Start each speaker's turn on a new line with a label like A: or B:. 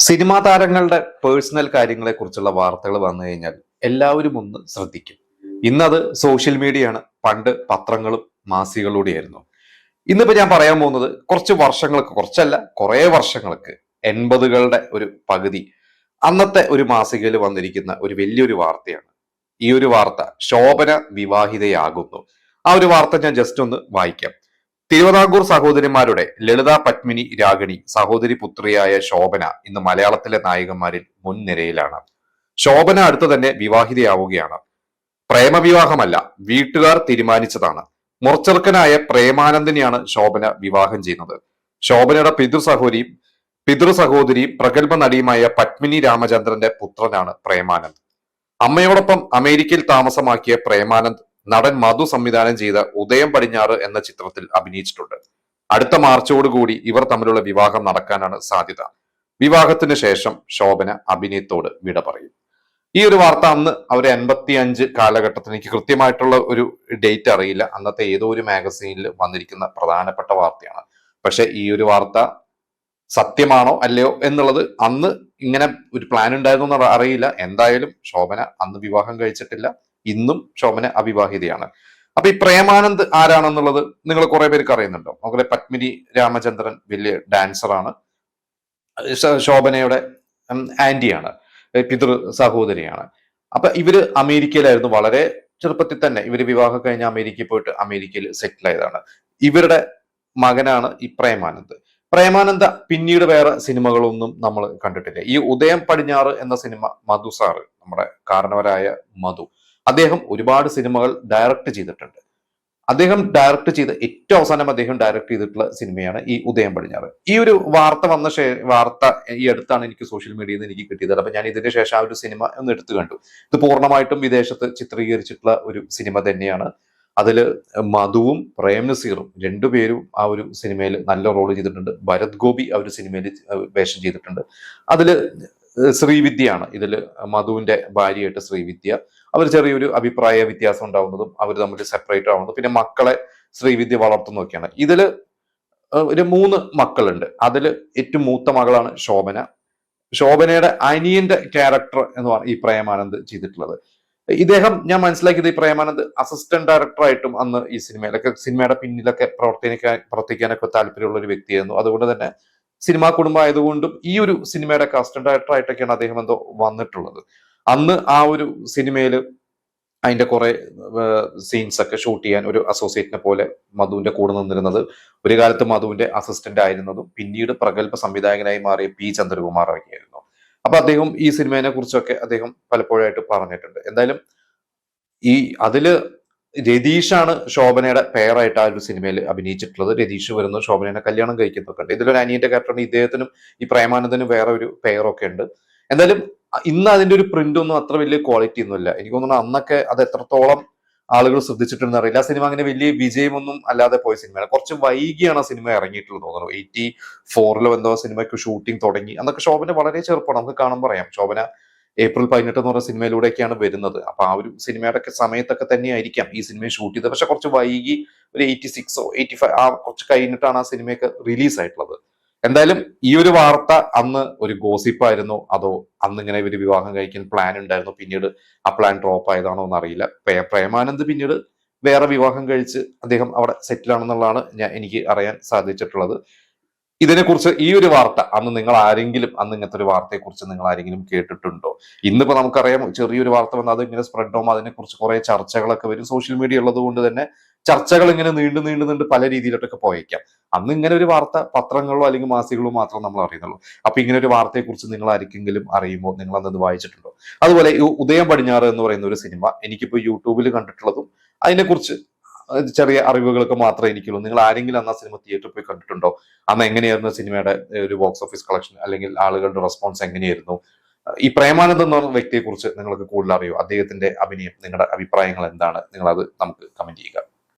A: Cinema താരങ്ങളുടെ personal കാര്യങ്ങളെ കുറിച്ചുള്ള വാർത്തകൾ വന്നു കഴിഞ്ഞാൽ എല്ലാവരും ഒന്ന് ശ്രദ്ധിക്കും. ഇന്നത് സോഷ്യൽ മീഡിയയാണ്, പണ്ട് പത്രങ്ങളും മാസികകളിലൂടെയായിരുന്നു. ഇന്നിപ്പോ ഞാൻ പറയാൻ പോകുന്നത് കുറച്ച് വർഷങ്ങൾക്ക്, കുറച്ചല്ല കുറെ വർഷങ്ങൾക്ക്, 80കളുടെ ഒരു പകുതി അന്നത്തെ ഒരു മാസികയിൽ വന്നിരിക്കുന്ന ഒരു വലിയൊരു വാർത്തയാണ്. ഈ ഒരു വാർത്ത ശോഭന വിവാഹിതയാകുന്നു. ആ ഒരു വാർത്ത ഞാൻ ജസ്റ്റ് ഒന്ന് വായിക്കാം. തിരുവിതാംകൂർ സഹോദരിമാരുടെ ലളിത, പത്മിനി, രാഗിണി, സഹോദരി പുത്രിയായ ശോഭന ഇന്ന് മലയാളത്തിലെ നായികന്മാരിൽ മുൻനിരയിലാണ്. ശോഭന അടുത്ത് തന്നെ വിവാഹിതയാവുകയാണ്. പ്രേമവിവാഹമല്ല, വീട്ടുകാർ തീരുമാനിച്ചതാണ്. മുറച്ചെറുക്കനായ പ്രേമാനന്ദിനെയാണ് ശോഭന വിവാഹം ചെയ്യുന്നത്. ശോഭനയുടെ പിതൃസഹോദരിയും പ്രഗത്ഭ നടിയുമായ പത്മിനി രാമചന്ദ്രന്റെ പുത്രനാണ് പ്രേമാനന്ദ്. അമ്മയോടൊപ്പം അമേരിക്കയിൽ താമസമാക്കിയ പ്രേമാനന്ദ് നടൻ മധു സംവിധാനം ചെയ്ത ഉദയം പടിഞ്ഞാറ് എന്ന ചിത്രത്തിൽ അഭിനയിച്ചിട്ടുണ്ട്. അടുത്ത മാർച്ചോടുകൂടി ഇവർ തമ്മിലുള്ള വിവാഹം നടക്കാനാണ് സാധ്യത. വിവാഹത്തിന് ശേഷം ശോഭന അഭിനയത്തോട് വിട പറയും. ഈ ഒരു വാർത്ത അന്ന് അവർ 85 കാലഘട്ടത്തിന്, എനിക്ക് കൃത്യമായിട്ടുള്ള ഒരു ഡേറ്റ് അറിയില്ല, അന്നത്തെ ഏതോ ഒരു മാഗസീനിൽ വന്നിരിക്കുന്ന പ്രധാനപ്പെട്ട വാർത്തയാണ്. പക്ഷെ ഈ ഒരു വാർത്ത സത്യമാണോ അല്ലയോ എന്നുള്ളത് അന്ന് ഇങ്ങനെ ഒരു പ്ലാൻ ഉണ്ടായിരുന്നു എന്ന് അറിയില്ല. എന്തായാലും ശോഭന അന്ന് വിവാഹം കഴിച്ചിട്ടില്ല. ഇന്നും ശോഭന അവിവാഹിതയാണ്. അപ്പൊ ഈ പ്രേമാനന്ദ് ആരാണെന്നുള്ളത് നിങ്ങൾ കുറെ പേർക്ക് അറിയുന്നുണ്ടോ? അതുപോലെ പത്മിനി രാമചന്ദ്രൻ വലിയ ഡാൻസറാണ്, ശോഭനയുടെ ആന്റിയാണ്, പിതൃ സഹോദരിയാണ്. അപ്പൊ ഇവര് അമേരിക്കയിലായിരുന്നു. വളരെ ചെറുപ്പത്തിൽ തന്നെ ഇവര് വിവാഹം കഴിഞ്ഞ് അമേരിക്കയിൽ പോയിട്ട് അമേരിക്കയിൽ സെറ്റിൽ ആയതാണ്. ഇവരുടെ മകനാണ് ഈ പ്രേമാനന്ദ്. പ്രേമാനന്ദ പിന്നീട് വേറെ സിനിമകളൊന്നും നമ്മൾ കണ്ടിട്ടില്ല. ഈ ഉദയം പടിഞ്ഞാറ് എന്ന സിനിമ മധു സാറ്, നമ്മുടെ കാരണവരായ മധു, അദ്ദേഹം ഒരുപാട് സിനിമകൾ ഡയറക്റ്റ് ചെയ്തിട്ടുണ്ട്. അദ്ദേഹം ഡയറക്റ്റ് ചെയ്ത് ഏറ്റവും അവസാനം അദ്ദേഹം ഡയറക്റ്റ് ചെയ്തിട്ടുള്ള സിനിമയാണ് ഈ ഉദയം പടിഞ്ഞാറ്. ഈ ഒരു വാർത്ത വാർത്ത ഈ അടുത്താണ് എനിക്ക് സോഷ്യൽ മീഡിയയിൽ നിന്ന് എനിക്ക് കിട്ടിയത്. അപ്പൊ ഞാൻ ഇതിന് ശേഷം ആ ഒരു സിനിമ ഒന്ന് എടുത്തു കണ്ടു. ഇത് പൂർണ്ണമായിട്ടും വിദേശത്ത് ചിത്രീകരിച്ചിട്ടുള്ള ഒരു സിനിമ തന്നെയാണ്. അതിൽ മധുവും പ്രേം നസീറും രണ്ടുപേരും ആ ഒരു സിനിമയിൽ നല്ല റോൾ ചെയ്തിട്ടുണ്ട്. ഭരത് ഗോപി ആ ഒരു സിനിമയിൽ വേഷം ചെയ്തിട്ടുണ്ട്. അതില് ശ്രീവിദ്യയാണ് ഇതിൽ മധുവിന്റെ ഭാര്യയായിട്ട് ശ്രീവിദ്യ. അവർ ചെറിയൊരു അഭിപ്രായ വ്യത്യാസം ഉണ്ടാവുന്നതും അവർ തമ്മിൽ സെപ്പറേറ്റ് ആവുന്നതും പിന്നെ മക്കളെ ശ്രീവിദ്യ വളർത്തുന്നതൊക്കെയാണ്. ഇതില് ഒരു 3 മക്കളുണ്ട്. അതിൽ ഏറ്റവും മൂത്ത മകളാണ് ശോഭന. ശോഭനയുടെ അനിയന്റെ ക്യാരക്ടർ എന്ന് പറഞ്ഞ ഈ പ്രേമാനന്ദ് ചെയ്തിട്ടുള്ളത്. ഇദ്ദേഹം, ഞാൻ മനസ്സിലാക്കിയത്, ഈ പ്രേമാനന്ദ് അസിസ്റ്റന്റ് ഡയറക്ടറായിട്ടും അന്ന് ഈ സിനിമയുടെ പിന്നിലൊക്കെ പ്രവർത്തിക്കാനൊക്കെ താല്പര്യമുള്ള ഒരു വ്യക്തിയായിരുന്നു. അതുകൊണ്ട് തന്നെ സിനിമാ കുടുംബം ആയതുകൊണ്ടും ഈ ഒരു സിനിമയുടെ അസിസ്റ്റന്റ് ഡയറക്ടർ ആയിട്ടൊക്കെയാണ് അദ്ദേഹം എന്തോ വന്നിട്ടുള്ളത്. അന്ന് ആ ഒരു സിനിമയിൽ അതിന്റെ കുറെ സീൻസ് ഒക്കെ ഷൂട്ട് ചെയ്യാൻ ഒരു അസോസിയേറ്റിനെ പോലെ മധുവിന്റെ കൂടെ നിന്നിരുന്നത്, ഒരു കാലത്ത് മധുവിന്റെ അസിസ്റ്റന്റ് ആയിരുന്നതും പിന്നീട് പ്രഗത്ഭ സംവിധായകനായി മാറിയ പി ചന്ദ്രകുമാർ ആയിരുന്നു. അപ്പൊ അദ്ദേഹം ഈ സിനിമയെ കുറിച്ചൊക്കെ അദ്ദേഹം പലപ്പോഴായിട്ട് പറഞ്ഞിട്ടുണ്ട്. എന്തായാലും അതില് രതീഷാണ് ശോഭനയുടെ പേരായിട്ട് ആ ഒരു സിനിമയിൽ അഭിനയിച്ചിട്ടുള്ളത്. രതീഷ് വരുന്നു, ശോഭനയെ കല്യാണം കഴിക്കുന്നൊക്കെ ഉണ്ട്. ഇതിലൊരു അനിയന്റെ ക്യാരക്ടറാണ്. ഇദ്ദേഹത്തിനും ഈ പ്രേമാനന്ദനും വേറെ ഒരു പേരൊക്കെ ഉണ്ട്. എന്തായാലും ഇന്ന് അതിന്റെ ഒരു പ്രിന്റ് ഒന്നും അത്ര വലിയ ക്വാളിറ്റി ഒന്നുമില്ല. എനിക്ക് തോന്നുന്നു അന്നൊക്കെ അത് എത്രത്തോളം ആളുകൾ ശ്രദ്ധിച്ചിട്ടുണ്ടെന്ന് അറിയില്ല. ആ സിനിമ അങ്ങനെ വലിയ വിജയമൊന്നും അല്ലാതെ പോയ സിനിമയാണ്. കുറച്ച് വൈകിയാണ് ആ സിനിമ ഇറങ്ങിയിട്ടുള്ളത് തോന്നുന്നു. 84 എന്തോ സിനിമയ്ക്ക് ഷൂട്ടിംഗ് തുടങ്ങി. അന്നൊക്കെ ശോഭന വളരെ ചെറുപ്പമാണ്. നമുക്ക് കാണുമ്പോൾ പറയാം ശോഭന ഏപ്രിൽ 18 എന്ന് പറഞ്ഞ സിനിമയിലൂടെയൊക്കെയാണ് വരുന്നത്. അപ്പൊ ആ ഒരു സിനിമയുടെ ഒക്കെ സമയത്തൊക്കെ തന്നെയായിരിക്കാം ഈ സിനിമയെ ഷൂട്ട് ചെയ്തത്. പക്ഷെ കുറച്ച് വൈകി, ഒരു 86 85 ആ കുറച്ച് കഴിഞ്ഞിട്ടാണ് ആ സിനിമയൊക്കെ റിലീസ് ആയിട്ടുള്ളത്. എന്തായാലും ഈ ഒരു വാർത്ത അന്ന് ഒരു ഗോസിപ്പായിരുന്നോ അതോ അന്ന് ഇങ്ങനെ ഇവര് വിവാഹം കഴിക്കാൻ പ്ലാൻ ഉണ്ടായിരുന്നു, പിന്നീട് ആ പ്ലാൻ ഡ്രോപ്പ് ആയതാണോ എന്നറിയില്ല. പ്രേമാനന്ദ് പിന്നീട് വേറെ വിവാഹം കഴിച്ച് അദ്ദേഹം അവിടെ സെറ്റിൽ ആണെന്നുള്ളതാണ് എനിക്ക് അറിയാൻ സാധിച്ചിട്ടുള്ളത്. ഇതിനെക്കുറിച്ച് ഈ ഒരു വാർത്ത അന്ന് ഇങ്ങനത്തെ ഒരു വാർത്തയെ കുറിച്ച് നിങ്ങൾ ആരെങ്കിലും കേട്ടിട്ടുണ്ടോ? ഇന്നിപ്പോ നമുക്കറിയാം ചെറിയൊരു വാർത്ത വന്നാൽ അത് ഇങ്ങനെ സ്പ്രെഡ് ആവും, അതിനെക്കുറിച്ച് കുറെ ചർച്ചകളൊക്കെ വരും. സോഷ്യൽ മീഡിയ ഉള്ളത് കൊണ്ട് തന്നെ ചർച്ചകൾ ഇങ്ങനെ നീണ്ടു പല രീതിയിലോട്ടൊക്കെ പോയേക്കാം. അന്ന് ഇങ്ങനെ ഒരു വാർത്ത പത്രങ്ങളോ അല്ലെങ്കിൽ മാസികളോ മാത്രം നമ്മൾ അറിയുന്നുള്ളൂ. അപ്പൊ ഇങ്ങനെ ഒരു വാർത്തയെക്കുറിച്ച് നിങ്ങൾ ആർക്കെങ്കിലും അറിയുമോ? നിങ്ങൾ അന്നത് വായിച്ചിട്ടുണ്ടോ? അതുപോലെ ഈ ഉദയം പടിഞ്ഞാറ് എന്ന് പറയുന്ന ഒരു സിനിമ എനിക്കിപ്പോ യൂട്യൂബിൽ കണ്ടിട്ടുള്ളതും അതിനെക്കുറിച്ച് ചെറിയ അറിവുകളൊക്കെ മാത്രമേ എനിക്കുള്ളൂ. നിങ്ങൾ ആരെങ്കിലും അന്ന് ആ സിനിമ തിയേറ്ററിൽ പോയി കണ്ടിട്ടുണ്ടോ? അന്ന് എങ്ങനെയായിരുന്നു സിനിമയുടെ ഒരു ബോക്സ് ഓഫീസ് കളക്ഷൻ, അല്ലെങ്കിൽ ആളുകളുടെ റെസ്പോൺസ് എങ്ങനെയായിരുന്നു? ഈ പ്രേമാനന്ദ് എന്ന വ്യക്തിയെ കുറിച്ച് നിങ്ങൾക്ക് കൂടുതൽ അറിയോ? അദ്ദേഹത്തിന്റെ അഭിനയം, നിങ്ങളുടെ അഭിപ്രായങ്ങൾ എന്താണ്? നിങ്ങൾ അത് നമുക്ക് കമന്റ് ചെയ്യുക.